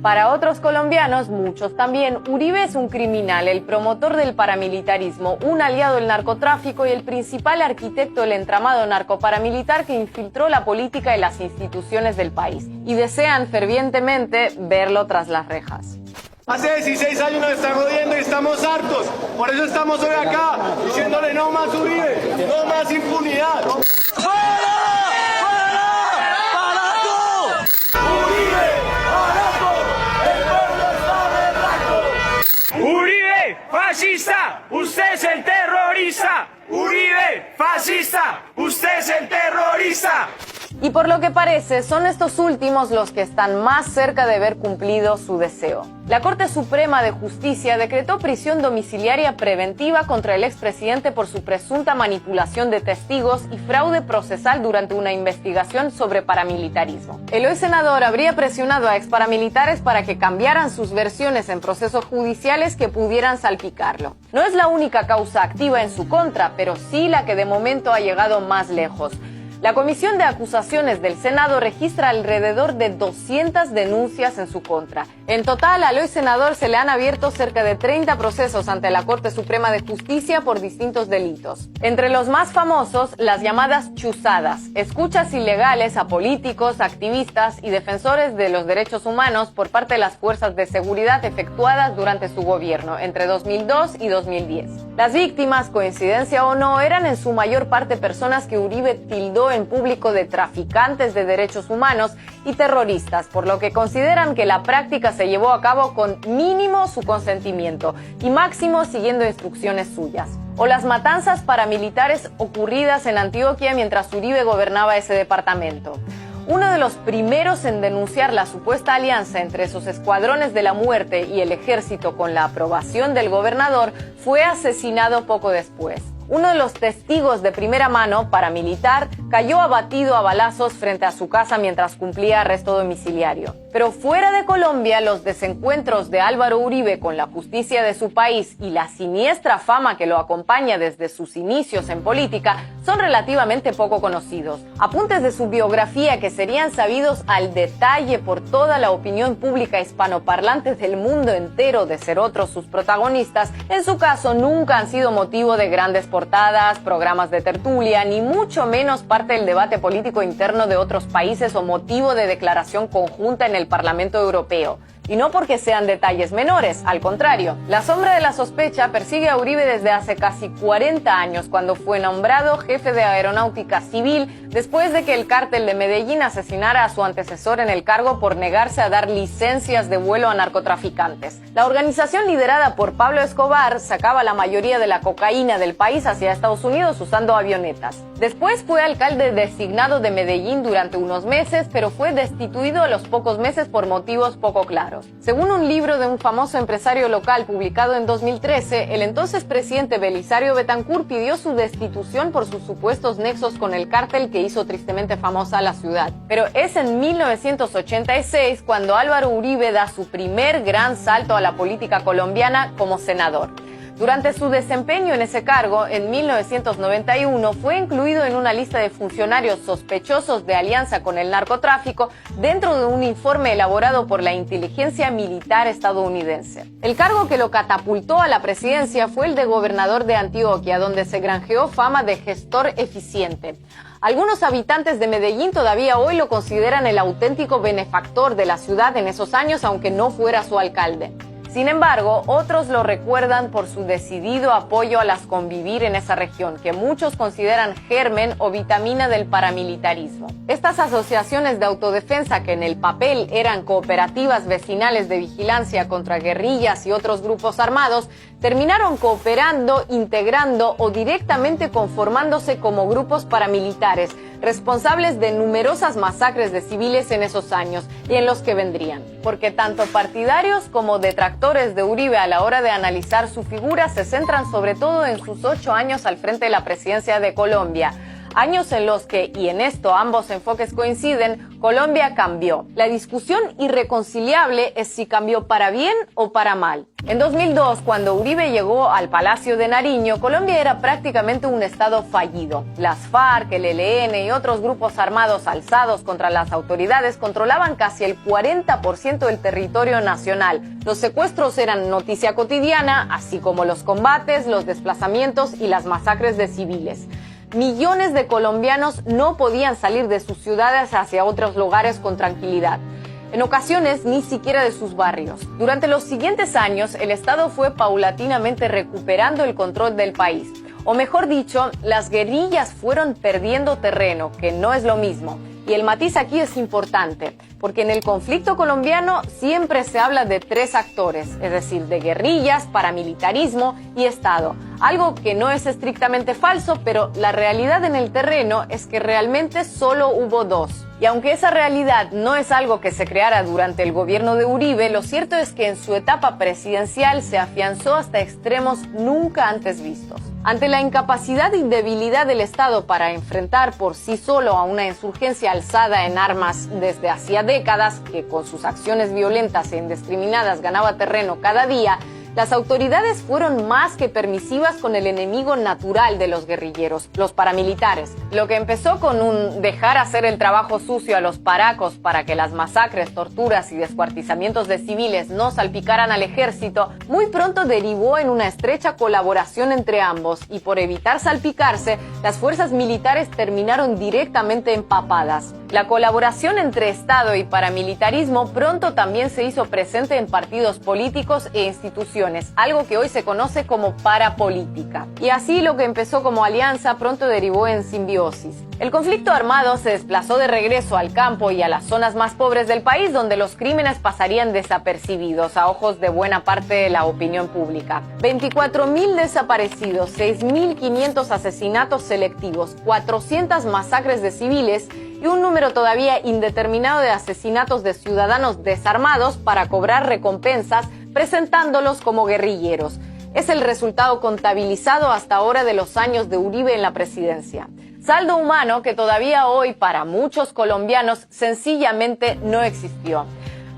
Para otros colombianos, muchos también, Uribe es un criminal, el promotor del paramilitarismo, un aliado del narcotráfico y el principal arquitecto del entramado narcoparamilitar que infiltró la política y las instituciones del país. Y desean fervientemente verlo tras las rejas. Hace 16 años nos están jodiendo y estamos hartos. Por eso estamos hoy acá, diciéndole no más Uribe, no más impunidad. ¡Uribe, fascista! ¡Usted es el terrorista! ¡Uribe, fascista! ¡Usted es el terrorista! Y por lo que parece, son estos últimos los que están más cerca de ver cumplido su deseo. La Corte Suprema de Justicia decretó prisión domiciliaria preventiva contra el expresidente por su presunta manipulación de testigos y fraude procesal durante una investigación sobre paramilitarismo. El hoy senador habría presionado a exparamilitares para que cambiaran sus versiones en procesos judiciales que pudieran salpicarlo. No es la única causa activa en su contra, pero sí la que de momento ha llegado más lejos. La Comisión de Acusaciones del Senado registra alrededor de 200 denuncias en su contra. En total, al hoy senador se le han abierto cerca de 30 procesos ante la Corte Suprema de Justicia por distintos delitos. Entre los más famosos, las llamadas chuzadas, escuchas ilegales a políticos, activistas y defensores de los derechos humanos por parte de las fuerzas de seguridad efectuadas durante su gobierno entre 2002 y 2010. Las víctimas, coincidencia o no, eran en su mayor parte personas que Uribe tildó en público de traficantes de derechos humanos y terroristas, por lo que consideran que la práctica se llevó a cabo con mínimo su consentimiento y máximo siguiendo instrucciones suyas. O las matanzas paramilitares ocurridas en Antioquia mientras Uribe gobernaba ese departamento. Uno de los primeros en denunciar la supuesta alianza entre esos escuadrones de la muerte y el ejército con la aprobación del gobernador fue asesinado poco después. Uno de los testigos de primera mano, paramilitar, cayó abatido a balazos frente a su casa mientras cumplía arresto domiciliario. Pero fuera de Colombia, los desencuentros de Álvaro Uribe con la justicia de su país y la siniestra fama que lo acompaña desde sus inicios en política son relativamente poco conocidos. Apuntes de su biografía que serían sabidos al detalle por toda la opinión pública hispanoparlante del mundo entero de ser otros sus protagonistas, en su caso nunca han sido motivo de grandes portadas, programas de tertulia, ni mucho menos parte del debate político interno de otros países o motivo de declaración conjunta en el Parlamento Europeo. Y no porque sean detalles menores, al contrario. La sombra de la sospecha persigue a Uribe desde hace casi 40 años, cuando fue nombrado jefe de Aeronáutica Civil, después de que el cártel de Medellín asesinara a su antecesor en el cargo por negarse a dar licencias de vuelo a narcotraficantes. La organización liderada por Pablo Escobar sacaba la mayoría de la cocaína del país hacia Estados Unidos usando avionetas. Después fue alcalde designado de Medellín durante unos meses, pero fue destituido a los pocos meses por motivos poco claros. Según un libro de un famoso empresario local publicado en 2013, el entonces presidente Belisario Betancur pidió su destitución por sus supuestos nexos con el cártel que hizo tristemente famosa a la ciudad. Pero es en 1986 cuando Álvaro Uribe da su primer gran salto a la política colombiana como senador. Durante su desempeño en ese cargo, en 1991, fue incluido en una lista de funcionarios sospechosos de alianza con el narcotráfico dentro de un informe elaborado por la inteligencia militar estadounidense. El cargo que lo catapultó a la presidencia fue el de gobernador de Antioquia, donde se granjeó fama de gestor eficiente. Algunos habitantes de Medellín todavía hoy lo consideran el auténtico benefactor de la ciudad en esos años, aunque no fuera su alcalde. Sin embargo, otros lo recuerdan por su decidido apoyo a las convivir en esa región, que muchos consideran germen o vitamina del paramilitarismo. Estas asociaciones de autodefensa, que en el papel eran cooperativas vecinales de vigilancia contra guerrillas y otros grupos armados, terminaron cooperando, integrando o directamente conformándose como grupos paramilitares, responsables de numerosas masacres de civiles en esos años y en los que vendrían. Porque tanto partidarios como detractores de Uribe a la hora de analizar su figura se centran sobre todo en sus 8 años al frente de la presidencia de Colombia. Años en los que, y en esto ambos enfoques coinciden, Colombia cambió. La discusión irreconciliable es si cambió para bien o para mal. En 2002, cuando Uribe llegó al Palacio de Nariño, Colombia era prácticamente un estado fallido. Las FARC, el ELN y otros grupos armados alzados contra las autoridades controlaban casi el 40% del territorio nacional. Los secuestros eran noticia cotidiana, así como los combates, los desplazamientos y las masacres de civiles. Millones de colombianos no podían salir de sus ciudades hacia otros lugares con tranquilidad. En ocasiones, ni siquiera de sus barrios. Durante los siguientes años, el Estado fue paulatinamente recuperando el control del país. O mejor dicho, las guerrillas fueron perdiendo terreno, que no es lo mismo. Y el matiz aquí es importante, porque en el conflicto colombiano siempre se habla de tres actores, es decir, de guerrillas, paramilitarismo y Estado. Algo que no es estrictamente falso, pero la realidad en el terreno es que realmente solo hubo dos. Y aunque esa realidad no es algo que se creara durante el gobierno de Uribe, lo cierto es que en su etapa presidencial se afianzó hasta extremos nunca antes vistos. Ante la incapacidad y debilidad del Estado para enfrentar por sí solo a una insurgencia alzada en armas desde hacía décadas, que con sus acciones violentas e indiscriminadas ganaba terreno cada día, las autoridades fueron más que permisivas con el enemigo natural de los guerrilleros, los paramilitares. Lo que empezó con un dejar hacer el trabajo sucio a los paracos para que las masacres, torturas y descuartizamientos de civiles no salpicaran al ejército, muy pronto derivó en una estrecha colaboración entre ambos y por evitar salpicarse, las fuerzas militares terminaron directamente empapadas. La colaboración entre Estado y paramilitarismo pronto también se hizo presente en partidos políticos e instituciones, algo que hoy se conoce como parapolítica. Y así lo que empezó como alianza pronto derivó en simbiosis. El conflicto armado se desplazó de regreso al campo y a las zonas más pobres del país, donde los crímenes pasarían desapercibidos a ojos de buena parte de la opinión pública. 24.000 desaparecidos, 6.500 asesinatos selectivos, 400 masacres de civiles y un número todavía indeterminado de asesinatos de ciudadanos desarmados para cobrar recompensas, presentándolos como guerrilleros. Es el resultado contabilizado hasta ahora de los años de Uribe en la presidencia. Saldo humano que todavía hoy para muchos colombianos sencillamente no existió.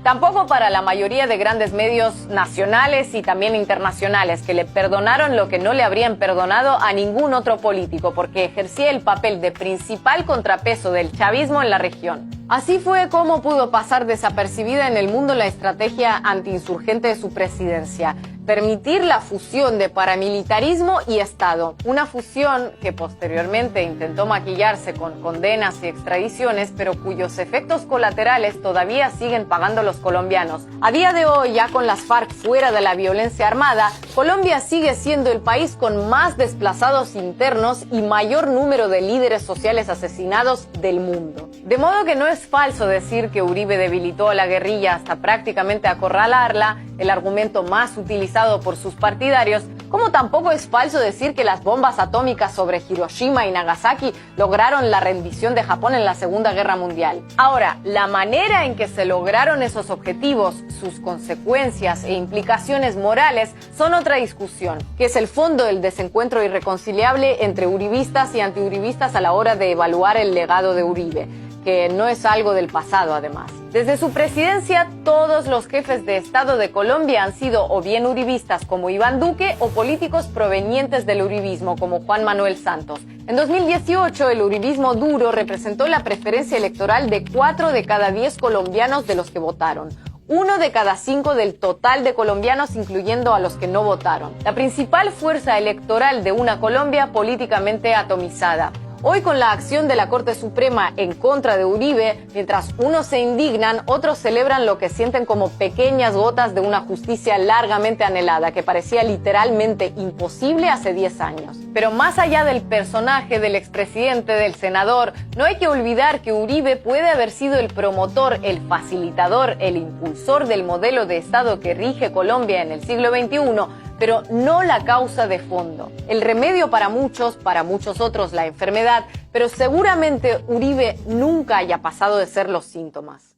Tampoco para la mayoría de grandes medios nacionales y también internacionales, que le perdonaron lo que no le habrían perdonado a ningún otro político, porque ejercía el papel de principal contrapeso del chavismo en la región. Así fue como pudo pasar desapercibida en el mundo la estrategia antiinsurgente de su presidencia: permitir la fusión de paramilitarismo y Estado. Una fusión que posteriormente intentó maquillarse con condenas y extradiciones, pero cuyos efectos colaterales todavía siguen pagando los colombianos. A día de hoy, ya con las FARC fuera de la violencia armada, Colombia sigue siendo el país con más desplazados internos y mayor número de líderes sociales asesinados del mundo. De modo que no es falso decir que Uribe debilitó a la guerrilla hasta prácticamente acorralarla, el argumento más utilizado por sus partidarios, como tampoco es falso decir que las bombas atómicas sobre Hiroshima y Nagasaki lograron la rendición de Japón en la Segunda Guerra Mundial. Ahora, la manera en que se lograron esos objetivos, sus consecuencias e implicaciones morales son otra discusión, que es el fondo del desencuentro irreconciliable entre uribistas y antiuribistas a la hora de evaluar el legado de Uribe, que no es algo del pasado además. Desde su presidencia, todos los jefes de Estado de Colombia han sido o bien uribistas como Iván Duque o políticos provenientes del uribismo como Juan Manuel Santos. En 2018, el uribismo duro representó la preferencia electoral de 4 de cada 10 colombianos de los que votaron. 1 de cada 5 del total de colombianos, incluyendo a los que no votaron. La principal fuerza electoral de una Colombia políticamente atomizada. Hoy, con la acción de la Corte Suprema en contra de Uribe, mientras unos se indignan, otros celebran lo que sienten como pequeñas gotas de una justicia largamente anhelada, que parecía literalmente imposible hace 10 años. Pero más allá del personaje del expresidente, del senador, no hay que olvidar que Uribe puede haber sido el promotor, el facilitador, el impulsor del modelo de Estado que rige Colombia en el siglo XXI, pero no la causa de fondo. El remedio para muchos otros la enfermedad, pero seguramente Uribe nunca haya pasado de ser los síntomas.